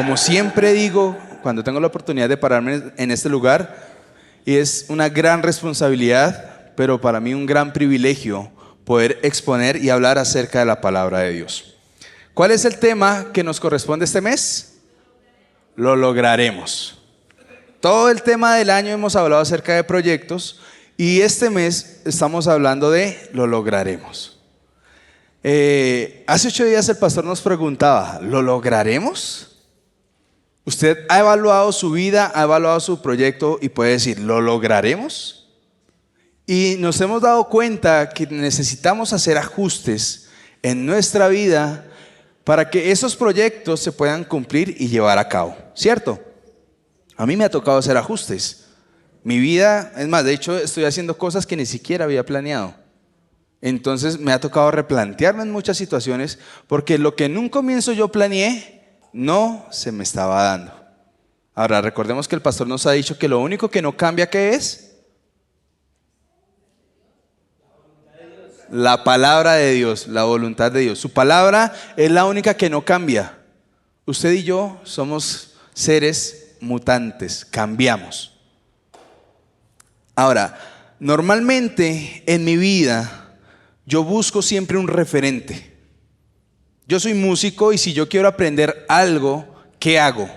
como siempre digo, cuando tengo la oportunidad de pararme en este lugar, y es una gran responsabilidad, pero para mí un gran privilegio poder exponer y hablar acerca de la palabra de Dios. ¿Cuál es el tema que nos corresponde este mes? Lo lograremos. Todo el tema del año hemos hablado acerca de proyectos y este mes estamos hablando de lo lograremos. Hace 8 días el pastor nos preguntaba, ¿lo lograremos? Usted ha evaluado su vida, ha evaluado su proyecto y puede decir, ¿lo lograremos? Y nos hemos dado cuenta que necesitamos hacer ajustes en nuestra vida para que esos proyectos se puedan cumplir y llevar a cabo, ¿cierto? A mí me ha tocado hacer ajustes. Mi vida, es más, de hecho estoy haciendo cosas que ni siquiera había planeado. Entonces me ha tocado replantearme en muchas situaciones porque lo que en un comienzo yo planeé no se me estaba dando. Ahora recordemos que el pastor nos ha dicho que lo único que no cambia, ¿qué es? La palabra de Dios, la voluntad de Dios. Su palabra es la única que no cambia. Usted y yo somos seres mutantes, cambiamos. Ahora, normalmente en mi vida yo busco siempre un referente. Yo soy músico y si yo quiero aprender algo, ¿qué hago?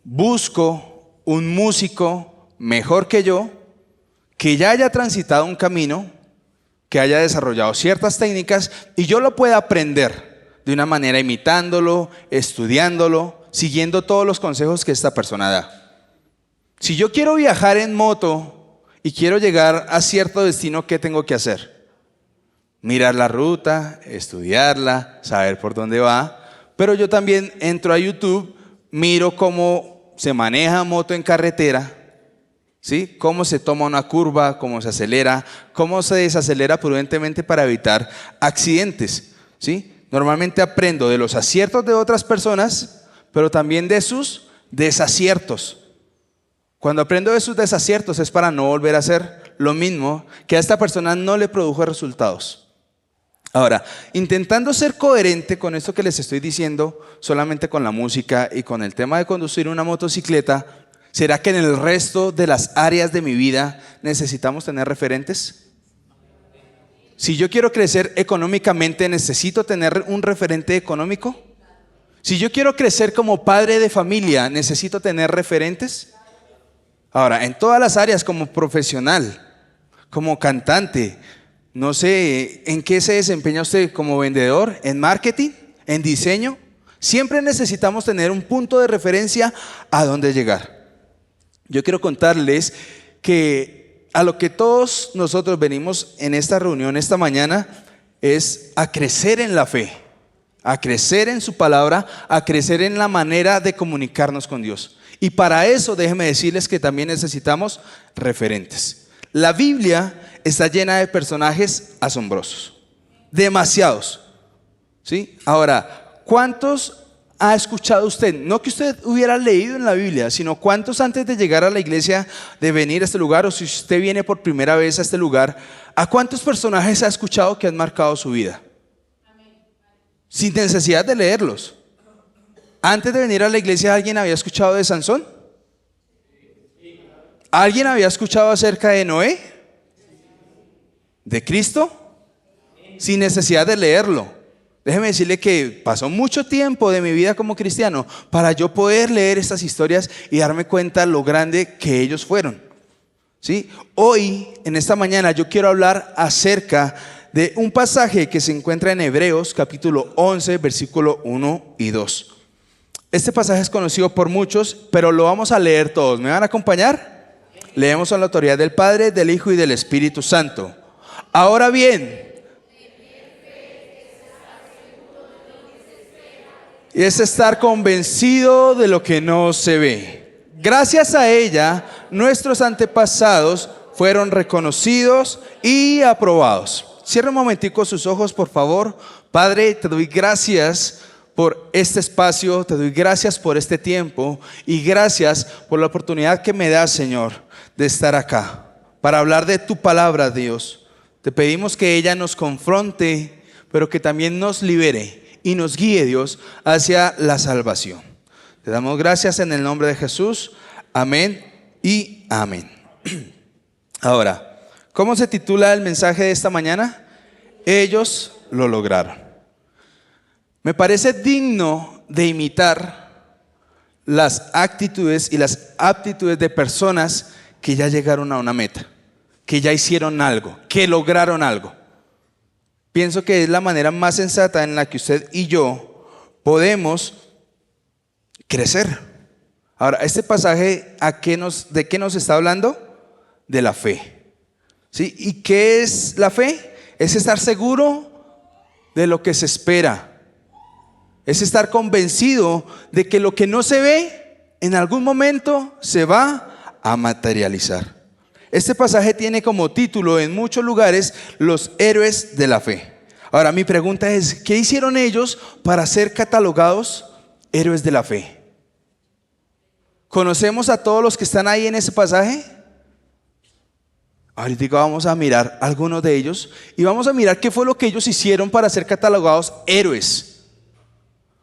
Busco un músico mejor que yo, que ya haya transitado un camino, que haya desarrollado ciertas técnicas y yo lo pueda aprender de una manera imitándolo, estudiándolo, siguiendo todos los consejos que esta persona da. Si yo quiero viajar en moto y quiero llegar a cierto destino, ¿qué tengo que hacer? Mirar la ruta, estudiarla, saber por dónde va, pero yo también entro a YouTube, miro cómo se maneja moto en carretera, ¿sí? Cómo se toma una curva, cómo se acelera, cómo se desacelera prudentemente para evitar accidentes, ¿sí? Normalmente aprendo de los aciertos de otras personas, pero también de sus desaciertos. Cuando aprendo de sus desaciertos es para no volver a hacer lo mismo que a esta persona no le produjo resultados. Ahora, intentando ser coherente con esto que les estoy diciendo, solamente con la música y con el tema de conducir una motocicleta, ¿será que en el resto de las áreas de mi vida necesitamos tener referentes? Si yo quiero crecer económicamente, ¿necesito tener un referente económico? Si yo quiero crecer como padre de familia, ¿necesito tener referentes? Ahora, en todas las áreas, como profesional, como cantante, no sé, ¿en qué se desempeña usted como vendedor? ¿En marketing? ¿En diseño? Siempre necesitamos tener un punto de referencia a dónde llegar. Yo quiero contarles que a lo que todos nosotros venimos en esta reunión esta mañana es a crecer en la fe, a crecer en su palabra, a crecer en la manera de comunicarnos con Dios. Y para eso déjenme decirles que también necesitamos referentes. La Biblia está llena de personajes asombrosos, demasiados, ¿sí? Ahora, ¿cuántos ha escuchado usted? No que usted hubiera leído en la Biblia, sino cuántos antes de llegar a la iglesia, de venir a este lugar, o si usted viene por primera vez a este lugar, ¿a cuántos personajes ha escuchado que han marcado su vida? Sin necesidad de leerlos. Antes de venir a la iglesia, ¿alguien había escuchado de Sansón? ¿Alguien había escuchado acerca de Noé? ¿De Cristo? Sin necesidad de leerlo. Déjeme decirle que pasó mucho tiempo de mi vida como cristiano para yo poder leer estas historias y darme cuenta lo grande que ellos fueron, ¿sí? Hoy, en esta mañana, yo quiero hablar acerca de un pasaje que se encuentra en Hebreos capítulo 11, versículo 1 y 2. Este pasaje es conocido por muchos, pero lo vamos a leer todos. ¿Me van a acompañar? Leemos con la autoridad del Padre, del Hijo y del Espíritu Santo. Ahora bien, es estar convencido de lo que no se ve. Gracias a ella, nuestros antepasados fueron reconocidos y aprobados. Cierra un momentico sus ojos, por favor. Padre, te doy gracias por este espacio, te doy gracias por este tiempo y gracias por la oportunidad que me das, Señor, de estar acá para hablar de tu palabra, Dios. Te pedimos que ella nos confronte, pero que también nos libere y nos guíe, Dios, hacia la salvación. Te damos gracias en el nombre de Jesús. Amén y amén. Ahora, ¿cómo se titula el mensaje de esta mañana? Ellos lo lograron. Me parece digno de imitar las actitudes y las aptitudes de personas que ya llegaron a una meta, que ya hicieron algo, que lograron algo. Pienso que es la manera más sensata en la que usted y yo podemos crecer. Ahora, este pasaje, ¿de qué nos está hablando? De la fe. ¿Sí? ¿Y qué es la fe? Es estar seguro de lo que se espera. Es estar convencido de que lo que no se ve, en algún momento se va a materializar. Este pasaje tiene como título en muchos lugares los héroes de la fe. Ahora, mi pregunta es, ¿qué hicieron ellos para ser catalogados héroes de la fe? ¿Conocemos a todos los que están ahí en ese pasaje? Ahorita vamos a mirar algunos de ellos y vamos a mirar qué fue lo que ellos hicieron para ser catalogados héroes.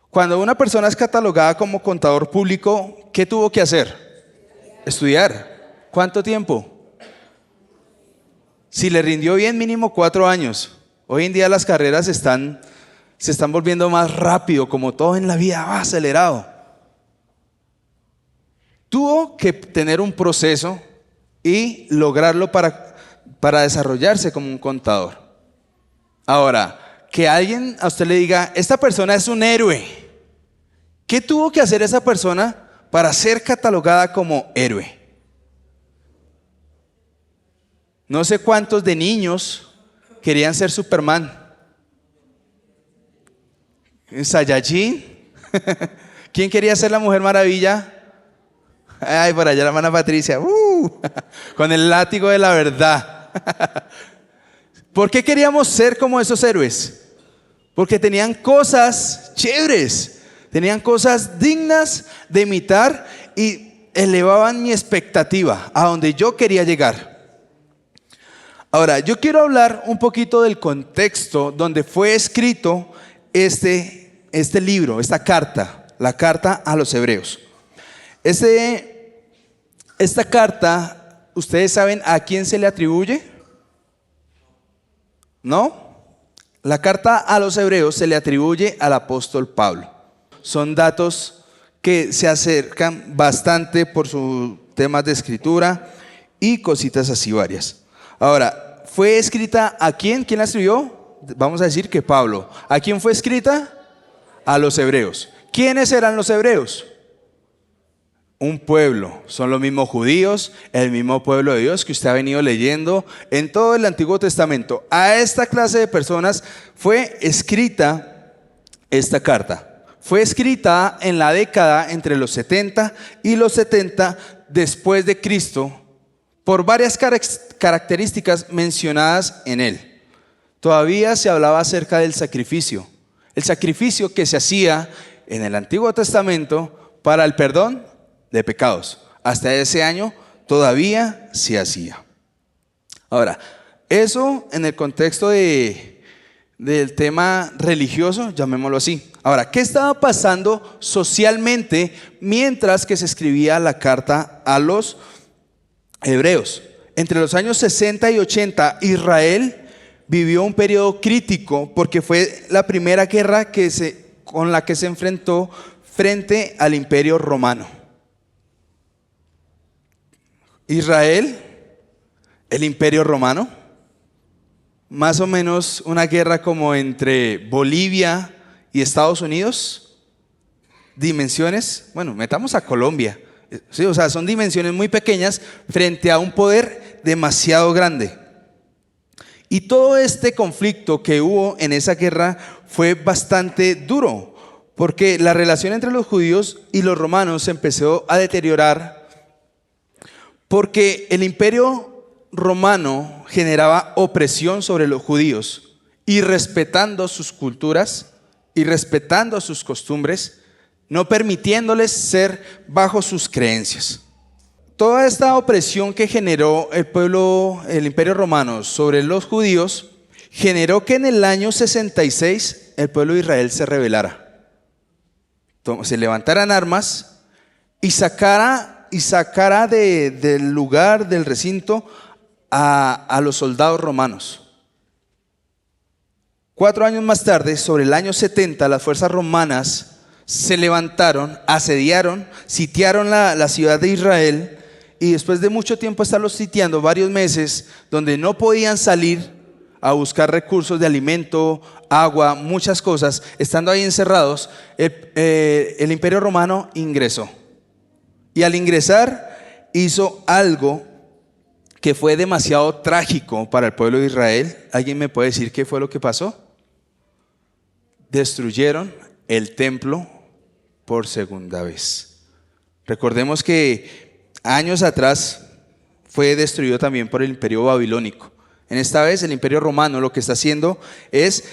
Cuando una persona es catalogada como contador público, ¿qué tuvo que hacer? Estudiar. ¿Cuánto tiempo? Si le rindió bien, mínimo 4 años. Hoy en día las carreras se están volviendo más rápido, como todo en la vida va acelerado. Tuvo que tener un proceso y lograrlo para desarrollarse como un contador. Ahora, que alguien a usted le diga, esta persona es un héroe. ¿Qué tuvo que hacer esa persona para ser catalogada como héroe? No sé cuántos de niños querían ser Superman. Saiyajin. ¿Quién quería ser la Mujer Maravilla? Ay, por allá la hermana Patricia. Con el látigo de la verdad. ¿Por qué queríamos ser como esos héroes? Porque tenían cosas chéveres. Tenían cosas dignas de imitar y elevaban mi expectativa a donde yo quería llegar. Ahora, yo quiero hablar un poquito del contexto donde fue escrito este libro, esta carta, la carta a los hebreos. Esta carta, ¿ustedes saben a quién se le atribuye? ¿No? La carta a los hebreos se le atribuye al apóstol Pablo. Son datos que se acercan bastante por sus temas de escritura y cositas así varias. Ahora, ¿fue escrita a quién? ¿Quién la escribió? Vamos a decir que Pablo. ¿A quién fue escrita? A los hebreos. ¿Quiénes eran los hebreos? Un pueblo, son los mismos judíos, el mismo pueblo de Dios que usted ha venido leyendo en todo el Antiguo Testamento. A esta clase de personas fue escrita esta carta. Fue escrita en la década entre los 70 y los 70 después de Cristo por varias características mencionadas en él. Todavía se hablaba acerca del sacrificio, el sacrificio que se hacía en el Antiguo Testamento para el perdón de pecados. Hasta ese año todavía se hacía. Ahora, eso en el contexto del tema religioso, llamémoslo así. Ahora, ¿qué estaba pasando socialmente mientras que se escribía la carta a los hebreos? Entre los años 60 y 80, Israel vivió un periodo crítico porque fue la primera guerra con la que se enfrentó frente al Imperio Romano. Israel, el Imperio Romano, más o menos una guerra como entre Bolivia y Estados Unidos, dimensiones, bueno, metamos a Colombia, ¿sí? O sea, son dimensiones muy pequeñas frente a un poder demasiado grande. Y todo este conflicto que hubo en esa guerra fue bastante duro, porque la relación entre los judíos y los romanos se empezó a deteriorar, porque el imperio romano generaba opresión sobre los judíos y respetando sus culturas y respetando sus costumbres, no permitiéndoles ser bajo sus creencias. Toda esta opresión que generó el imperio romano sobre los judíos generó que en el año 66 el pueblo de Israel se rebelara, se levantaran armas y sacara del lugar, del recinto, a los soldados romanos. 4 años más tarde, sobre el año 70, las fuerzas romanas se levantaron, asediaron, sitiaron la ciudad de Israel, y después de mucho tiempo estarlos sitiando, varios meses, donde no podían salir a buscar recursos de alimento, agua, muchas cosas, estando ahí encerrados, el Imperio Romano ingresó. Y al ingresar hizo algo que fue demasiado trágico para el pueblo de Israel. ¿Alguien me puede decir qué fue lo que pasó? Destruyeron el templo por segunda vez. Recordemos que años atrás fue destruido también por el imperio babilónico. En esta vez el imperio romano lo que está haciendo es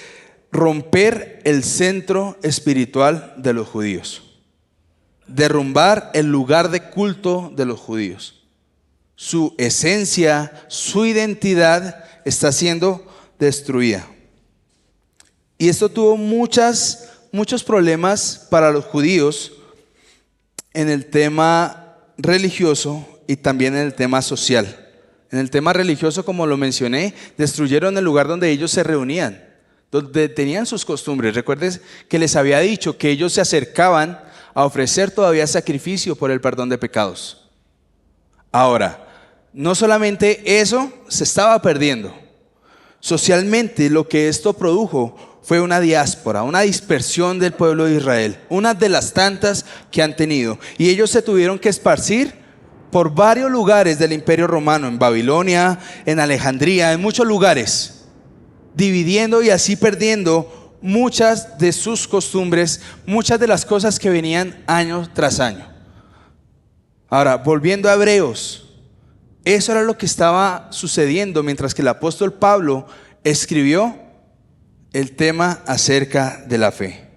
romper el centro espiritual de los judíos, derrumbar el lugar de culto de los judíos. Su esencia, su identidad está siendo destruida. Y esto tuvo muchos problemas para los judíos en el tema religioso y también en el tema social. En el tema religioso, como lo mencioné, destruyeron el lugar donde ellos se reunían, donde tenían sus costumbres. Recuerden que les había dicho que ellos se acercaban a ofrecer todavía sacrificio por el perdón de pecados. Ahora, no solamente eso se estaba perdiendo. Socialmente lo que esto produjo fue una diáspora, una dispersión del pueblo de Israel, una de las tantas que han tenido. Y ellos se tuvieron que esparcir por varios lugares del Imperio Romano, en Babilonia, en Alejandría, en muchos lugares, dividiendo y así perdiendo muchas de sus costumbres, muchas de las cosas que venían año tras año. Ahora, volviendo a Hebreos, eso era lo que estaba sucediendo mientras que el apóstol Pablo escribió el tema acerca de la fe.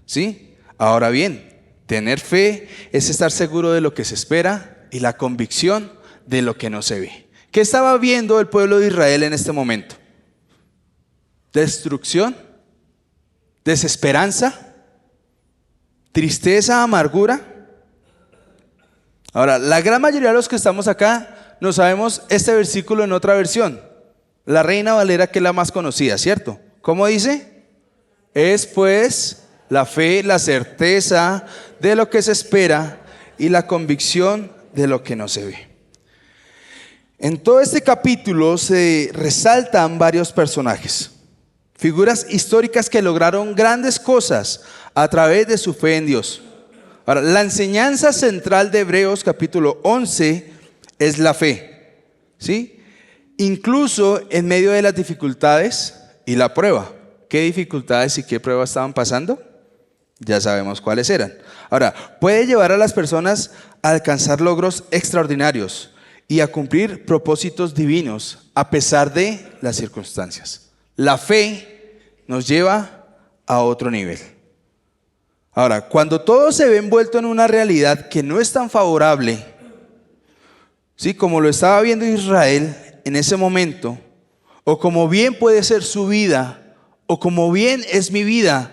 ¿Sí? Ahora bien, tener fe es estar seguro de lo que se espera y la convicción de lo que no se ve. ¿Qué estaba viendo el pueblo de Israel en este momento? Destrucción, desesperanza, tristeza, amargura. Ahora, la gran mayoría de los que estamos acá no sabemos este versículo en otra versión, la Reina Valera, que es la más conocida, ¿cierto? ¿Cómo dice? Es pues la fe, la certeza de lo que se espera y la convicción de lo que no se ve. En todo este capítulo se resaltan varios personajes, figuras históricas que lograron grandes cosas a través de su fe en Dios. Ahora, la enseñanza central de Hebreos capítulo 11 es la fe, ¿sí? Incluso en medio de las dificultades y la prueba. ¿Qué dificultades y qué pruebas estaban pasando? Ya sabemos cuáles eran. Ahora, puede llevar a las personas a alcanzar logros extraordinarios y a cumplir propósitos divinos a pesar de las circunstancias. La fe nos lleva a otro nivel. Ahora, cuando todo se ve envuelto en una realidad que no es tan favorable, ¿sí? Como lo estaba viendo Israel en ese momento, o como bien puede ser su vida, o como bien es mi vida,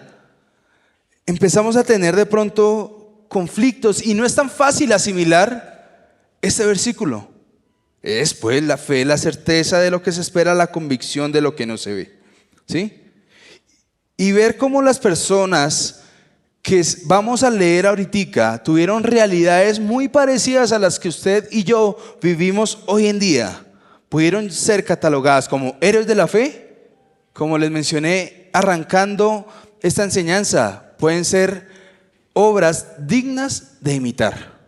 empezamos a tener de pronto conflictos y no es tan fácil asimilar este versículo. Es pues la fe, la certeza de lo que se espera, la convicción de lo que no se ve, ¿sí? Y ver cómo las personas que vamos a leer ahorita tuvieron realidades muy parecidas a las que usted y yo vivimos hoy en día, pudieron ser catalogadas como héroes de la fe, como les mencioné arrancando esta enseñanza, pueden ser obras dignas de imitar.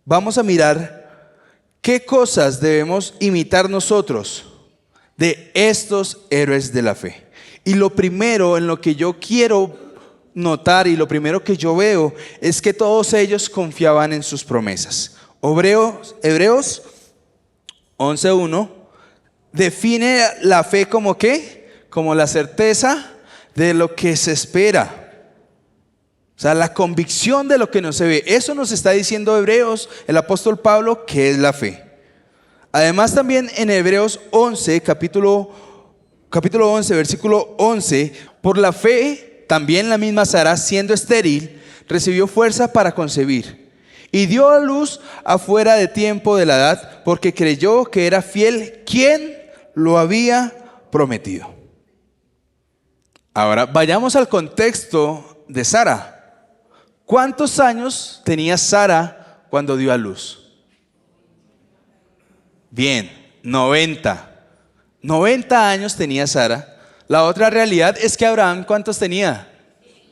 Vamos a mirar qué cosas debemos imitar nosotros de estos héroes de la fe. Y lo primero en lo que yo quiero notar y lo primero que yo veo es que todos ellos confiaban en sus promesas. Hebreos 11:1 define la fe como ¿qué? Como la certeza de lo que se espera. O sea, la convicción de lo que no se ve. Eso nos está diciendo Hebreos, el apóstol Pablo, que es la fe. Además también en Hebreos 11, capítulo capítulo 11, versículo 11, por la fe, también la misma Sara, siendo estéril, recibió fuerza para concebir y dio a luz afuera de tiempo de la edad, porque creyó que era fiel quien lo había prometido. Ahora, vayamos al contexto de Sara. ¿Cuántos años tenía Sara cuando dio a luz? Bien, 90. 90 años tenía Sara. La otra realidad es que Abraham, ¿cuántos tenía?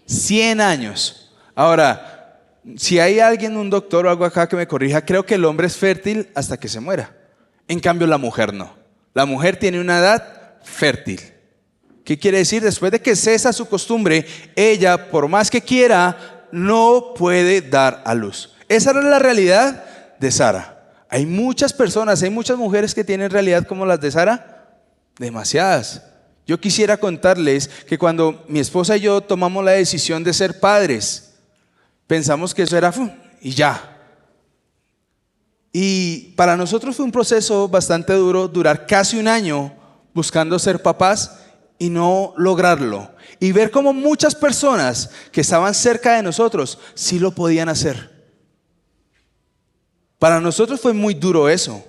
100 años. Ahora, si hay alguien, un doctor o algo acá que me corrija, creo que el hombre es fértil hasta que se muera. En cambio, la mujer no. La mujer tiene una edad fértil. ¿Qué quiere decir? Después de que cesa su costumbre, ella, por más que quiera, no puede dar a luz. Esa era la realidad de Sara. Hay muchas personas, hay muchas mujeres que tienen realidad como las de Sara. Demasiadas. Yo quisiera contarles que cuando mi esposa y yo tomamos la decisión de ser padres, pensamos que eso era y ya. Y para nosotros fue un proceso bastante duro, durar casi un año buscando ser papás y no lograrlo. Y ver cómo muchas personas que estaban cerca de nosotros sí lo podían hacer. Para nosotros fue muy duro eso.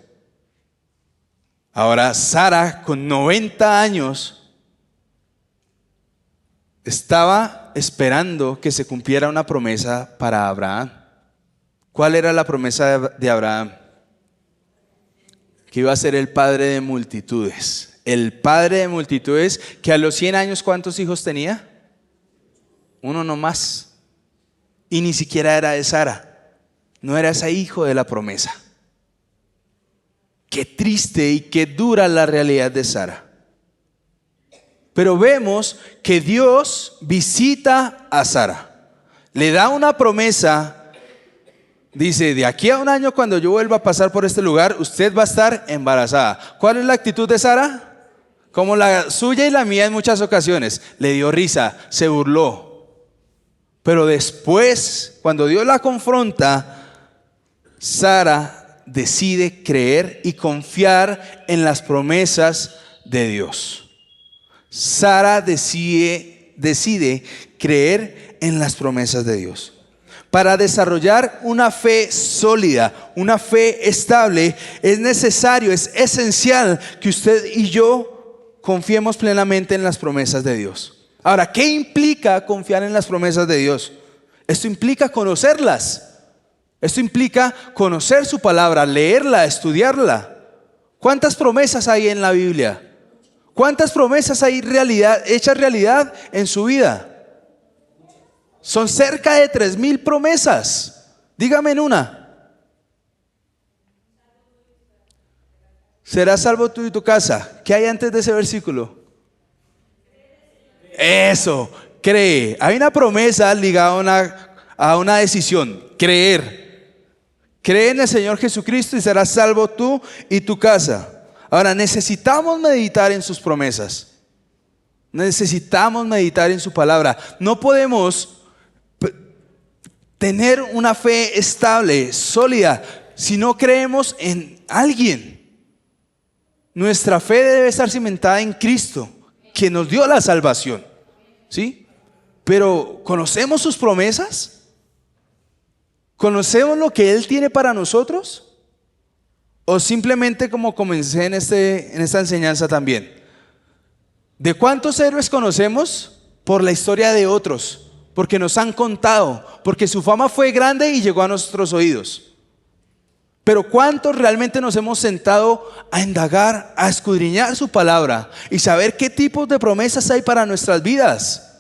Ahora, Sara, con 90 años, estaba esperando que se cumpliera una promesa para Abraham. ¿Cuál era la promesa de Abraham? Que iba a ser el padre de multitudes. El padre de multitudes, que a los 100 años, ¿cuántos hijos tenía? Uno nomás. Y ni siquiera era de Sara. No era ese hijo de la promesa. Qué triste y qué dura la realidad de Sara. Pero vemos que Dios visita a Sara. Le da una promesa. Dice, de aquí a un año cuando yo vuelva a pasar por este lugar, usted va a estar embarazada. ¿Cuál es la actitud de Sara? Como la suya y la mía en muchas ocasiones. Le dio risa, se burló. Pero después, cuando Dios la confronta, Sara decide creer y confiar en las promesas de Dios. Sara decide creer en las promesas de Dios. Para desarrollar una fe sólida, una fe estable, es necesario, es esencial que usted y yo confiemos plenamente en las promesas de Dios. Ahora, ¿qué implica confiar en las promesas de Dios? Esto implica conocerlas. Esto implica conocer su palabra, leerla, estudiarla. ¿Cuántas promesas hay en la Biblia? ¿Cuántas promesas hay hechas realidad en su vida? Son cerca de 3,000 promesas. Dígame en una. Serás salvo tú y tu casa. ¿Qué hay antes de ese versículo? Eso, cree. Hay una promesa ligada a una decisión, creer. Cree en el Señor Jesucristo y serás salvo tú y tu casa. Ahora, necesitamos meditar en sus promesas. Necesitamos meditar en su palabra. No podemos tener una fe estable, sólida, si no creemos en alguien. Nuestra fe debe estar cimentada en Cristo, que nos dio la salvación. ¿Sí? Pero, ¿conocemos sus promesas? ¿Conocemos lo que Él tiene para nosotros? ¿O simplemente, como comencé en esta enseñanza también, de cuántos héroes conocemos por la historia de otros? Porque nos han contado, porque su fama fue grande y llegó a nuestros oídos. Pero ¿cuántos realmente nos hemos sentado a indagar, a escudriñar su palabra y saber qué tipos de promesas hay para nuestras vidas?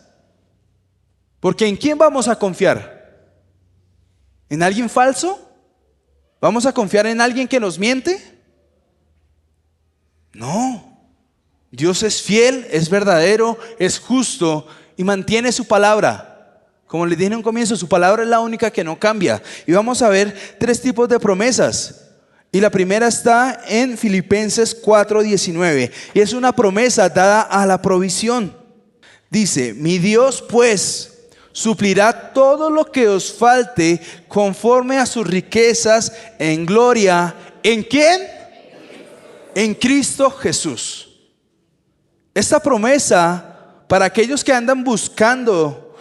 Porque ¿en quién vamos a confiar? ¿En alguien falso? ¿Vamos a confiar en alguien que nos miente? No. Dios es fiel, es verdadero, es justo y mantiene su palabra. Como les dije en un comienzo, su palabra es la única que no cambia. Y vamos a ver 3 tipos de promesas. Y la primera está en Filipenses 4:19. Y es una promesa dada a la provisión. Dice, mi Dios pues suplirá todo lo que os falte conforme a sus riquezas en gloria. ¿En quién? En Cristo Jesús. Esta promesa para aquellos que andan buscando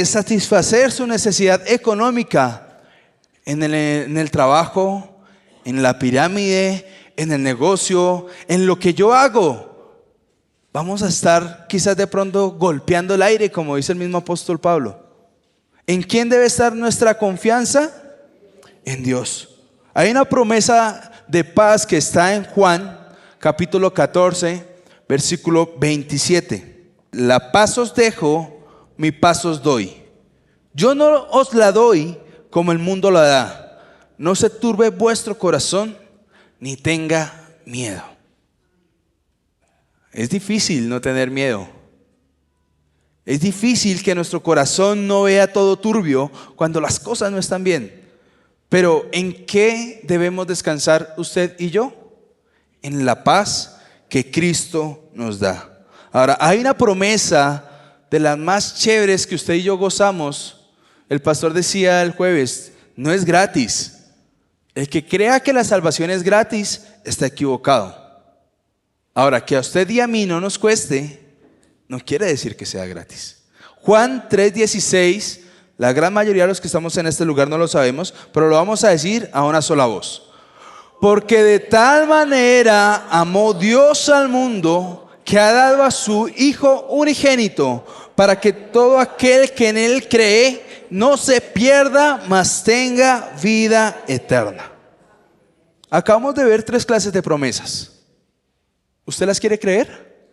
satisfacer su necesidad económica en el trabajo, en la pirámide, en el negocio, en lo que yo hago, vamos a estar quizás de pronto golpeando el aire, como dice el mismo apóstol Pablo. ¿En quién debe estar nuestra confianza? En Dios. Hay una promesa de paz que está en Juan, capítulo 14, versículo 27. La paz os dejo, mi paz os doy. Yo no os la doy como el mundo la da. No se turbe vuestro corazón, ni tenga miedo. Es difícil no tener miedo. Es difícil que nuestro corazón no vea todo turbio cuando las cosas no están bien. Pero ¿en qué debemos descansar usted y yo? En la paz que Cristo nos da. Ahora, hay una promesa de las más chéveres que usted y yo gozamos. El pastor decía el jueves, no es gratis. El que crea que la salvación es gratis está equivocado. Ahora, que a usted y a mí no nos cueste, no quiere decir que sea gratis. Juan 3:16, la gran mayoría de los que estamos en este lugar no lo sabemos, pero lo vamos a decir a una sola voz. Porque de tal manera amó Dios al mundo, que ha dado a su Hijo unigénito, para que todo aquel que en Él cree no se pierda, mas tenga vida eterna. Acabamos de ver 3 clases de promesas. ¿Usted las quiere creer?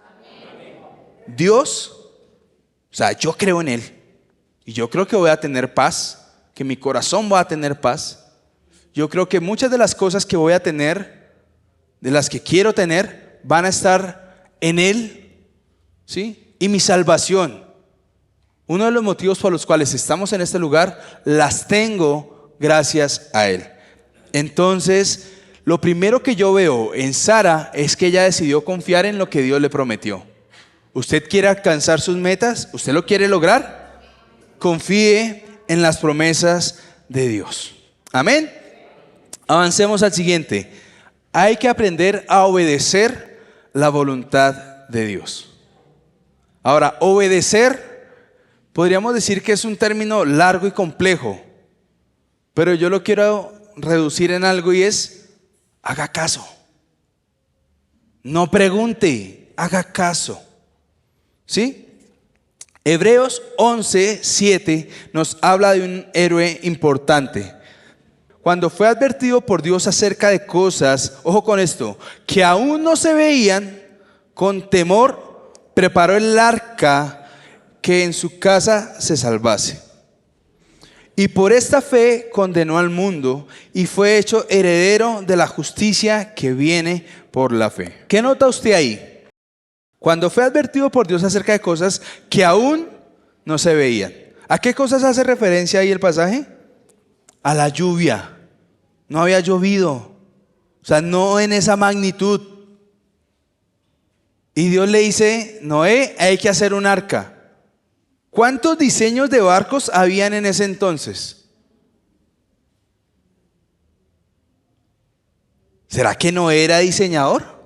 Dios, o sea, yo creo en Él. Y yo creo que voy a tener paz, que mi corazón va a tener paz. Yo creo que muchas de las cosas que voy a tener, de las que quiero tener, van a estar en Él, ¿sí? Y mi salvación, uno de los motivos por los cuales estamos en este lugar, las tengo gracias a Él. Entonces, lo primero que yo veo en Sara es que ella decidió confiar en lo que Dios le prometió. ¿Usted quiere alcanzar sus metas? ¿Usted lo quiere lograr? Confíe en las promesas de Dios. Amén. Avancemos al siguiente. Hay que aprender a obedecer la voluntad de Dios. Ahora, obedecer, podríamos decir que es un término largo y complejo, pero yo lo quiero reducir en algo y es, haga caso. No pregunte, haga caso. ¿Sí? Hebreos 11:7 nos habla de un héroe importante. Cuando fue advertido por Dios acerca de cosas, ojo con esto, que aún no se veían, con temor preparó el arca que en su casa se salvase. Y por esta fe condenó al mundo y fue hecho heredero de la justicia que viene por la fe. ¿Qué nota usted ahí? Cuando fue advertido por Dios acerca de cosas que aún no se veían. ¿A qué cosas hace referencia ahí el pasaje? A la lluvia. No había llovido. O sea, no en esa magnitud. Y Dios le dice, Noé, hay que hacer un arca. ¿Cuántos diseños de barcos habían en ese entonces? ¿Será que Noé era diseñador?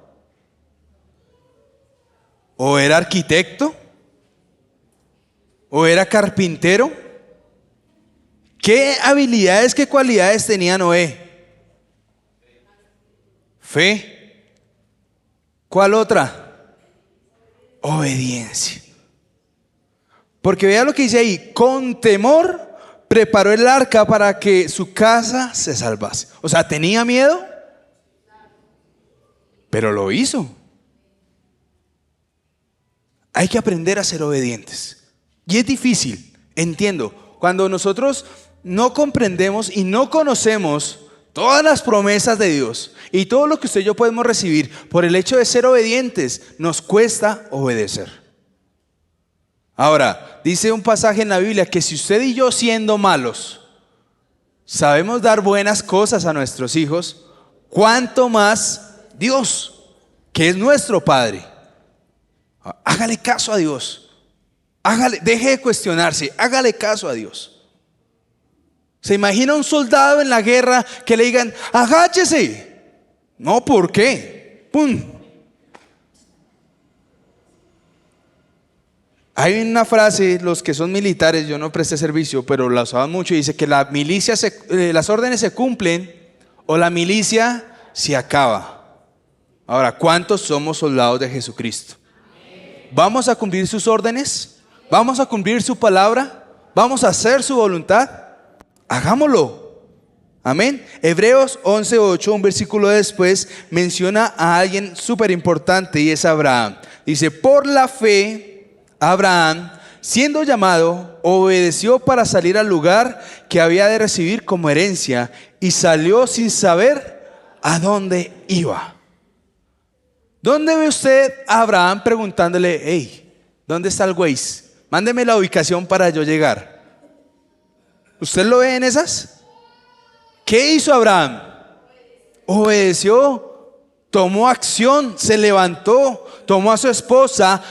¿O era arquitecto? ¿O era carpintero? ¿Qué habilidades, qué cualidades tenía Noé? Fe. ¿Cuál otra? Obediencia. Porque vea lo que dice ahí, con temor preparó el arca para que su casa se salvase. O sea, ¿tenía miedo? Pero lo hizo. Hay que aprender a ser obedientes. Y es difícil, entiendo. Cuando nosotros no comprendemos y no conocemos todas las promesas de Dios y todo lo que usted y yo podemos recibir por el hecho de ser obedientes, nos cuesta obedecer. Ahora, dice un pasaje en la Biblia que si usted y yo, siendo malos, sabemos dar buenas cosas a nuestros hijos, ¿cuánto más Dios, que es nuestro Padre? Hágale caso a Dios. Deje de cuestionarse, hágale caso a Dios. ¿Se imagina un soldado en la guerra que le digan, agáchese? No, ¿por qué? ¡Pum! Hay una frase, los que son militares, yo no presté servicio, pero la usaban mucho, y dice que las órdenes se cumplen o la milicia se acaba. Ahora, ¿cuántos somos soldados de Jesucristo? ¿Vamos a cumplir sus órdenes? ¿Vamos a cumplir su palabra? ¿Vamos a hacer su voluntad? Hagámoslo. Amén. Hebreos 11:8, un versículo después, menciona a alguien súper importante y es Abraham. Dice, por la fe, Abraham, siendo llamado, obedeció para salir al lugar que había de recibir como herencia y salió sin saber a dónde iba. ¿Dónde ve usted a Abraham preguntándole, hey, ¿dónde está el Waze? Mándeme la ubicación para yo llegar. ¿Usted lo ve en esas? ¿Qué hizo Abraham? Obedeció. Tomó acción, se levantó, tomó a su esposa,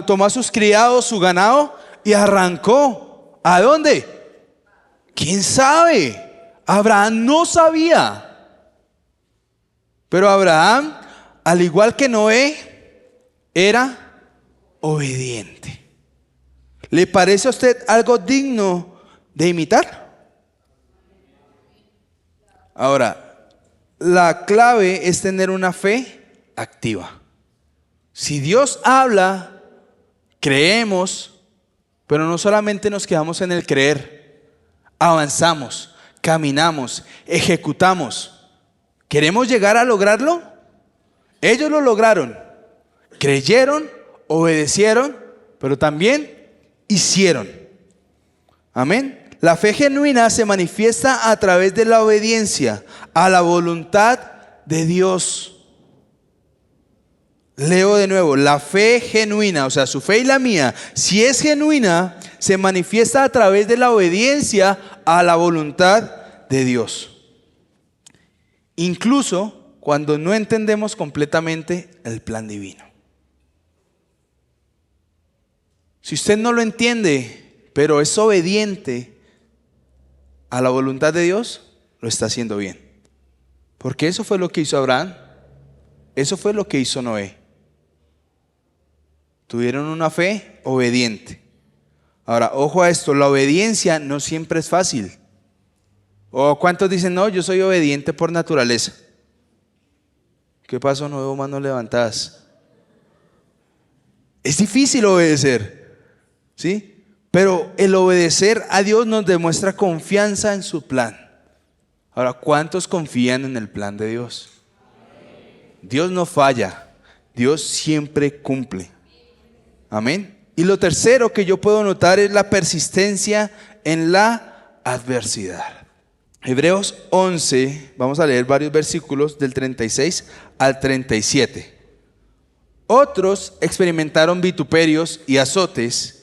tomó a sus criados, su ganado y arrancó. ¿A dónde? ¿Quién sabe? Abraham no sabía. Pero Abraham, al igual que Noé, era obediente. ¿Le parece a usted algo digno de imitar? Ahora, la clave es tener una fe activa. Si Dios habla, creemos, pero no solamente nos quedamos en el creer, avanzamos, caminamos, ejecutamos. ¿Queremos llegar a lograrlo? Ellos lo lograron, creyeron, obedecieron, pero también hicieron. Amén. La fe genuina se manifiesta a través de la obediencia a la voluntad de Dios. Leo de nuevo, la fe genuina, o sea, su fe y la mía, si es genuina, se manifiesta a través de la obediencia a la voluntad de Dios. Incluso cuando no entendemos completamente el plan divino. Si usted no lo entiende, pero es obediente a la voluntad de Dios, lo está haciendo bien. Porque eso fue lo que hizo Abraham. Eso fue lo que hizo Noé. Tuvieron una fe obediente. Ahora, ojo a esto, la obediencia no siempre es fácil. ¿O cuántos dicen, no, yo soy obediente por naturaleza? ¿Qué pasó? No veo manos levantadas. Es difícil obedecer, ¿sí? Pero el obedecer a Dios nos demuestra confianza en su plan. Ahora, ¿cuántos confían en el plan de Dios? Dios no falla, Dios siempre cumple. Amén. Y lo tercero que yo puedo notar es la persistencia en la adversidad. Hebreos 11, vamos a leer varios versículos del 36 al 37. Otros experimentaron vituperios y azotes,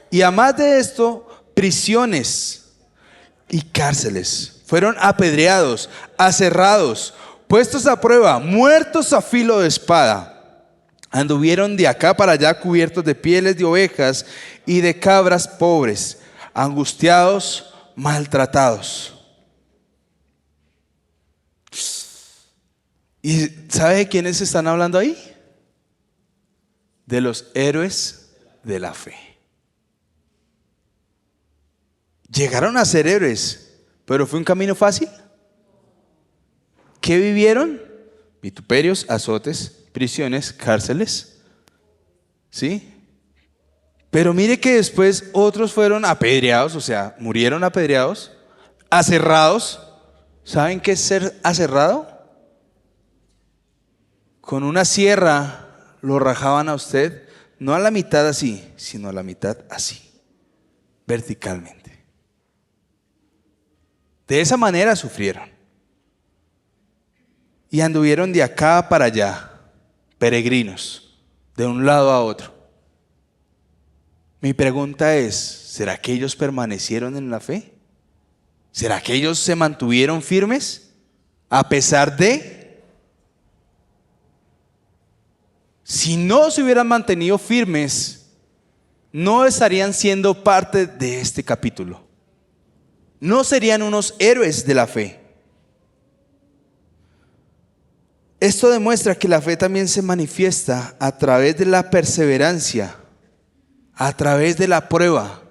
y además de esto, prisiones y cárceles. Fueron apedreados, aserrados, puestos a prueba, muertos a filo de espada. Anduvieron de acá para allá cubiertos de pieles de ovejas y de cabras pobres, angustiados, maltratados. ¿Y sabe de quiénes están hablando ahí? De los héroes de la fe. Llegaron a ser héroes, pero ¿fue un camino fácil? ¿Qué vivieron? Vituperios, azotes, prisiones, cárceles. ¿Sí? Pero mire que después otros fueron apedreados, o sea, murieron apedreados, aserrados. ¿Saben qué es ser aserrado? Con una sierra lo rajaban a usted, no a la mitad así, sino a la mitad así, verticalmente. De esa manera sufrieron. Y anduvieron de acá para allá, peregrinos, de un lado a otro. Mi pregunta es, ¿será que ellos permanecieron en la fe? ¿Será que ellos se mantuvieron firmes a pesar de? Si no se hubieran mantenido firmes, no estarían siendo parte de este capítulo. No serían unos héroes de la fe. Esto demuestra que la fe también se manifiesta a través de la perseverancia a través de la prueba,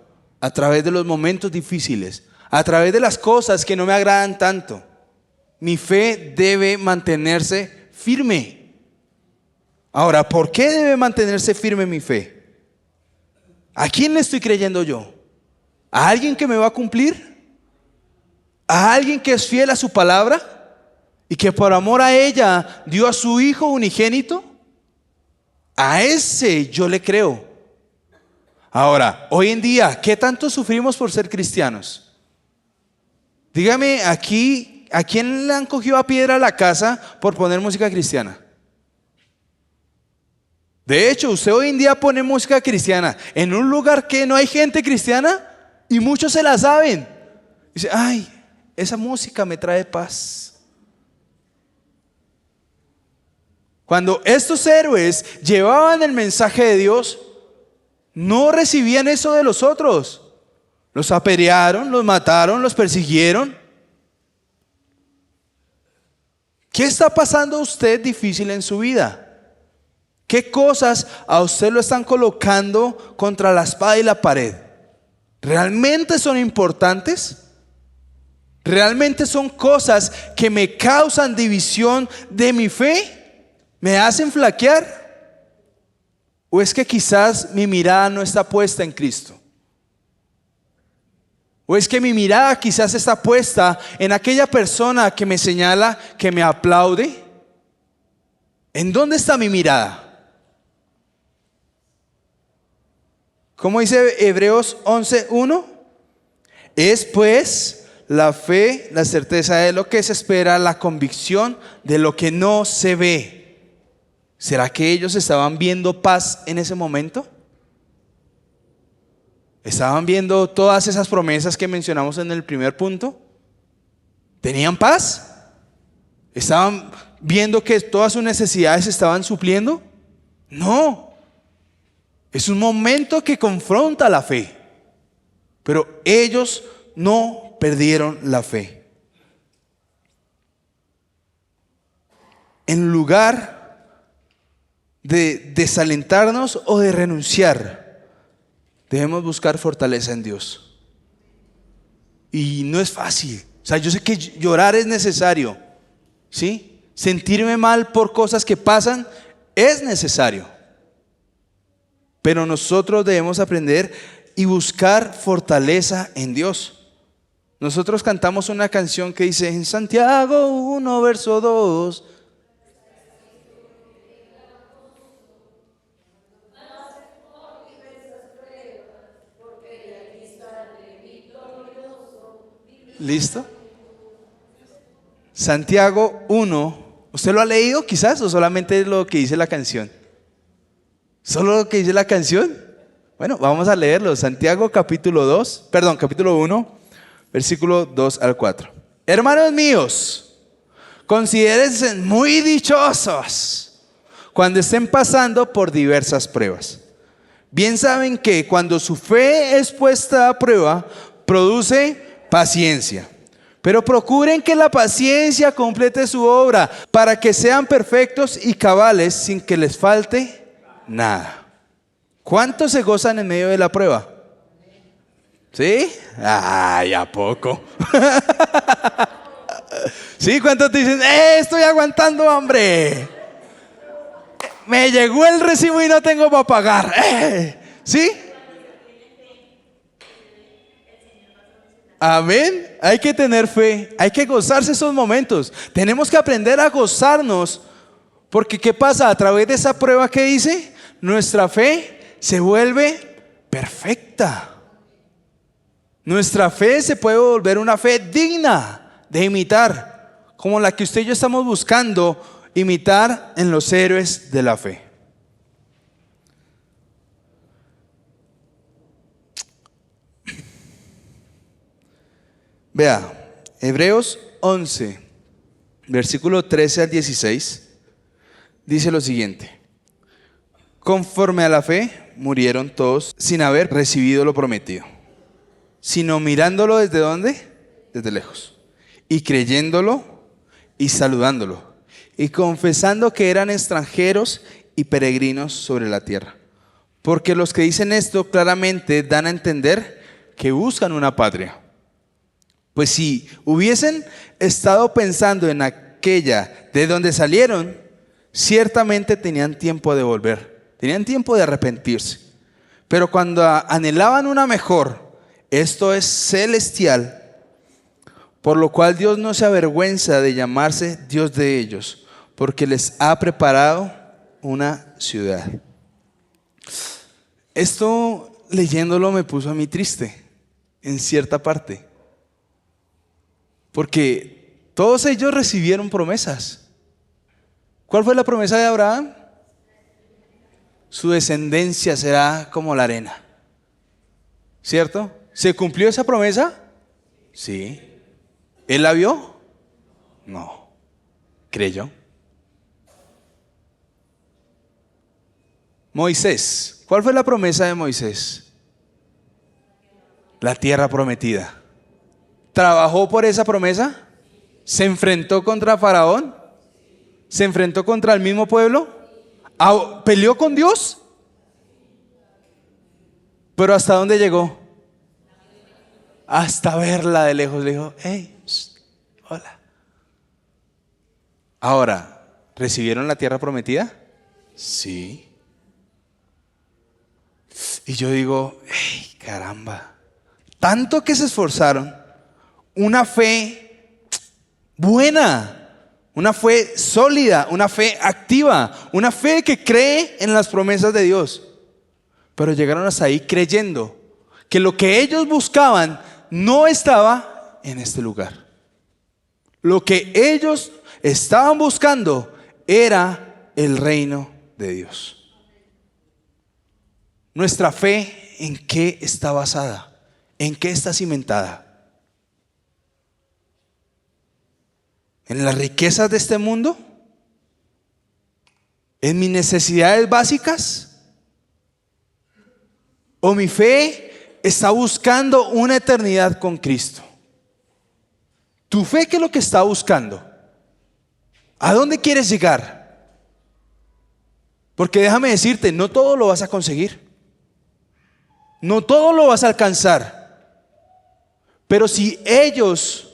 a través de los momentos difíciles, a través de las cosas que no me agradan tanto. Mi fe debe mantenerse firme. Ahora, ¿por qué debe mantenerse firme mi fe? ¿A quién le estoy creyendo yo? ¿A alguien que me va a cumplir? ¿A alguien que es fiel a su palabra? ¿Y que por amor a ella dio a su hijo unigénito? A ese yo le creo. Ahora, hoy en día, ¿qué tanto sufrimos por ser cristianos? Dígame aquí, ¿a quién le han cogido a piedra la casa por poner música cristiana? De hecho, usted hoy en día pone música cristiana en un lugar que no hay gente cristiana y muchos se la saben. Dice, ay, esa música me trae paz. Cuando estos héroes llevaban el mensaje de Dios, no recibían eso de los otros. Los apedrearon, los mataron, los persiguieron. ¿Qué está pasando a usted difícil en su vida? ¿Qué cosas a usted lo están colocando contra la espada y la pared? ¿Realmente son importantes? ¿Realmente son cosas que me causan división de mi fe? ¿Me hacen flaquear? ¿O es que quizás mi mirada no está puesta en Cristo? ¿O es que mi mirada quizás está puesta en aquella persona que me señala, que me aplaude? ¿En dónde está mi mirada? ¿Cómo dice Hebreos 11:1? Es pues la fe, la certeza de lo que se espera, la convicción de lo que no se ve. ¿Será que ellos estaban viendo paz en ese momento? ¿Estaban viendo todas esas promesas que mencionamos en el primer punto? ¿Tenían paz? ¿Estaban viendo que todas sus necesidades se estaban supliendo? No. Es un momento que confronta la fe. Pero ellos no perdieron la fe. En lugar de desalentarnos o de renunciar, debemos buscar fortaleza en Dios. Y no es fácil. O sea, yo sé que llorar es necesario, ¿sí? Sentirme mal por cosas que pasan es necesario. Pero nosotros debemos aprender y buscar fortaleza en Dios. Nosotros cantamos una canción que dice en Santiago 1, verso 2. ¿Listo? Santiago 1. ¿Usted lo ha leído quizás o solamente lo que dice la canción? ¿Solo lo que dice la canción? Bueno, vamos a leerlo. Santiago capítulo 1, versículo 2 al 4. Hermanos míos, considérense muy dichosos cuando estén pasando por diversas pruebas. Bien saben que cuando su fe es puesta a prueba, produce paciencia. Pero procuren que la paciencia complete su obra, para que sean perfectos y cabales sin que les falte nada. ¿Cuántos se gozan en medio de la prueba? ¿Sí? Ay, ¿a poco? ¿Sí? ¿Cuántos te dicen, estoy aguantando hambre? Me llegó el recibo y no tengo para pagar. ¿Sí? Amén. Hay que tener fe, hay que gozarse esos momentos. Tenemos que aprender a gozarnos, porque ¿qué pasa? A través de esa prueba que hice, nuestra fe se vuelve perfecta. Nuestra fe se puede volver una fe digna de imitar, como la que usted y yo estamos buscando imitar en los héroes de la fe. Vea, Hebreos 11, versículo 13 al 16, dice lo siguiente: conforme a la fe murieron todos sin haber recibido lo prometido, sino mirándolo desde ¿dónde? Desde lejos, y creyéndolo y saludándolo, y confesando que eran extranjeros y peregrinos sobre la tierra. porque los que dicen esto claramente dan a entender que buscan una patria. Pues si hubiesen estado pensando en aquella de donde salieron, ciertamente tenían tiempo de volver, tenían tiempo de arrepentirse. Pero cuando anhelaban una mejor, esto es celestial, por lo cual Dios no se avergüenza de llamarse Dios de ellos, porque les ha preparado una ciudad. Esto, leyéndolo, me puso a mí triste, en cierta parte. Porque todos ellos recibieron promesas. ¿Cuál fue la promesa de Abraham? Su descendencia será como la arena. ¿Cierto? ¿Se cumplió esa promesa? Sí. ¿Él la vio? No. ¿Creyó? Moisés. ¿Cuál fue la promesa de Moisés? La tierra prometida. ¿Trabajó por esa promesa? ¿Se enfrentó contra Faraón? ¿Se enfrentó contra el mismo pueblo? ¿Peleó con Dios? ¿Pero hasta dónde llegó? Hasta verla de lejos. Le dijo, hey, hola. Ahora, ¿recibieron la tierra prometida? Sí. Y yo digo, hey, caramba, tanto que se esforzaron, una fe buena, una fe sólida, una fe activa, una fe que cree en las promesas de Dios. Pero llegaron hasta ahí creyendo que lo que ellos buscaban no estaba en este lugar. Lo que ellos estaban buscando era el reino de Dios. Nuestra fe, ¿en qué está basada? ¿En qué está cimentada? ¿En las riquezas de este mundo? ¿En mis necesidades básicas? ¿O mi fe está buscando una eternidad con Cristo? ¿Tu fe qué es lo que está buscando? ¿A dónde quieres llegar? Porque déjame decirte, no todo lo vas a conseguir. No todo lo vas a alcanzar. Pero si ellos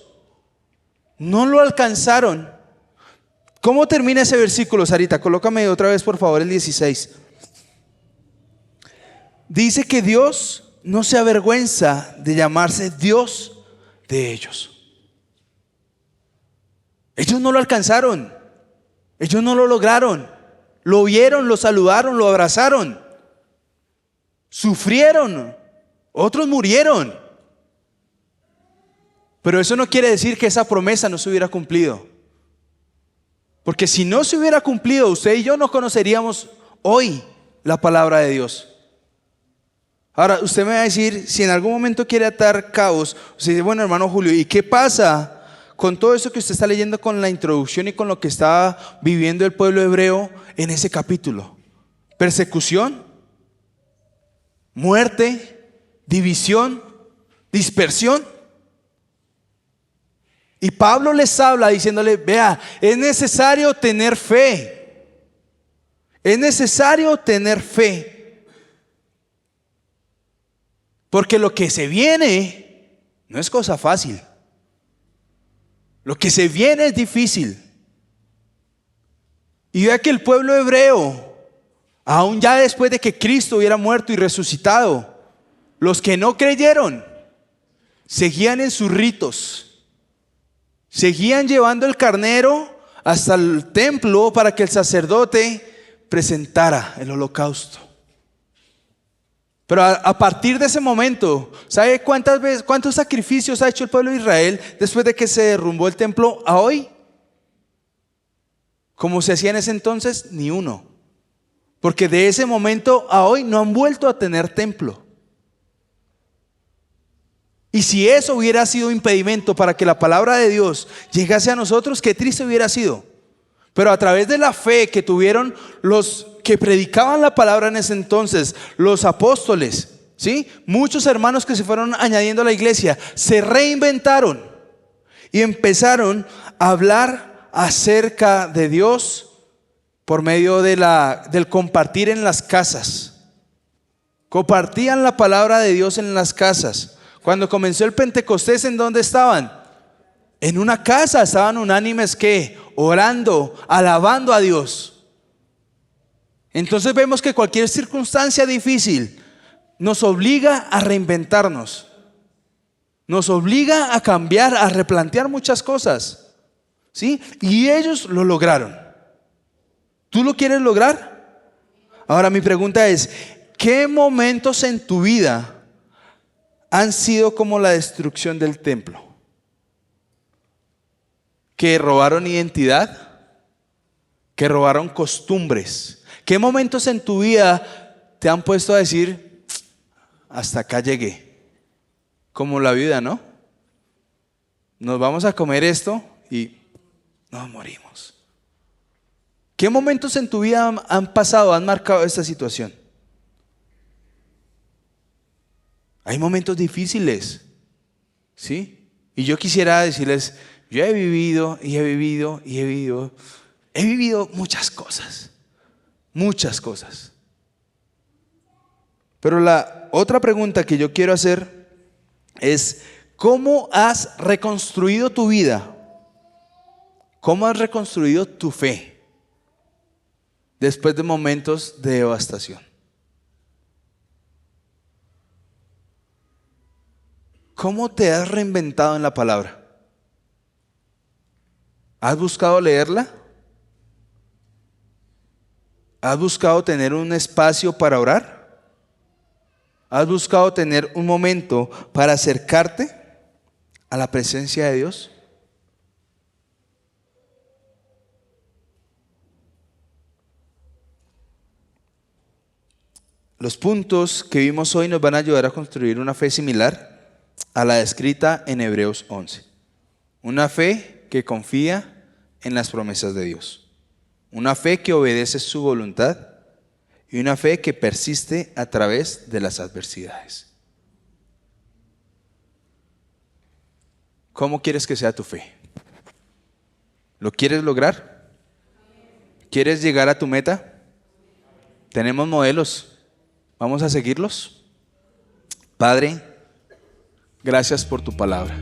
no lo alcanzaron, ¿cómo termina ese versículo, Sarita? Colócame otra vez, por favor, el 16. Dice que Dios no se avergüenza de llamarse Dios de ellos. Ellos no lo alcanzaron. Ellos no lo lograron. Lo vieron, lo saludaron, lo abrazaron. Sufrieron. Otros murieron. Pero eso no quiere decir que esa promesa no se hubiera cumplido. Porque si no se hubiera cumplido, usted y yo no conoceríamos hoy la palabra de Dios. Ahora, usted me va a decir, si en algún momento quiere atar cabos, usted dice, bueno, hermano Julio, ¿y qué pasa con todo eso que usted está leyendo, con la introducción y con lo que está viviendo el pueblo hebreo en ese capítulo? Persecución, muerte, división, dispersión. Y Pablo les habla diciéndole, vea, es necesario tener fe. Es necesario tener fe. Porque lo que se viene no es cosa fácil. Lo que se viene es difícil. Y vea que el pueblo hebreo, aún ya después de que Cristo hubiera muerto y resucitado, los que no creyeron seguían en sus ritos. Seguían llevando el carnero hasta el templo para que el sacerdote presentara el holocausto. Pero a partir de ese momento, ¿sabe cuántos sacrificios ha hecho el pueblo de Israel después de que se derrumbó el templo a hoy? Como se hacía en ese entonces, ni uno. Porque de ese momento a hoy no han vuelto a tener templo. Y si eso hubiera sido impedimento para que la palabra de Dios llegase a nosotros, qué triste hubiera sido. Pero a través de la fe que tuvieron los que predicaban la palabra en ese entonces, los apóstoles, ¿sí? Muchos hermanos que se fueron añadiendo a la iglesia, se reinventaron y empezaron a hablar acerca de Dios por medio del compartir en las casas. compartían la palabra de Dios en las casas. Cuando comenzó el Pentecostés, ¿en dónde estaban? En una casa, estaban unánimes, ¿qué? Orando, alabando a Dios. Entonces vemos que cualquier circunstancia difícil nos obliga a reinventarnos, nos obliga a cambiar, a replantear muchas cosas, ¿sí? Y ellos lo lograron. ¿Tú lo quieres lograr? Ahora mi pregunta es, ¿qué momentos en tu vida han sido como la destrucción del templo? ¿Que robaron identidad? ¿Que robaron costumbres? ¿Qué momentos en tu vida te han puesto a decir, hasta acá llegué? Como la vida, ¿no? Nos vamos a comer esto y nos morimos. ¿Qué momentos en tu vida han pasado, han marcado esta situación? Hay momentos difíciles, ¿sí? Y yo quisiera decirles, yo he vivido muchas cosas, muchas cosas. Pero la otra pregunta que yo quiero hacer es, ¿cómo has reconstruido tu vida? ¿Cómo has reconstruido tu fe después de momentos de devastación? ¿Cómo te has reinventado en la palabra? ¿Has buscado leerla? ¿Has buscado tener un espacio para orar? ¿Has buscado tener un momento para acercarte a la presencia de Dios? Los puntos que vimos hoy nos van a ayudar a construir una fe similar a la descrita en Hebreos 11. Una fe que confía en las promesas de Dios. Una fe que obedece su voluntad y una fe que persiste a través de las adversidades. ¿Cómo quieres que sea tu fe? ¿Lo quieres lograr? ¿Quieres llegar a tu meta? Tenemos modelos. ¿Vamos a seguirlos? Padre, gracias por tu palabra.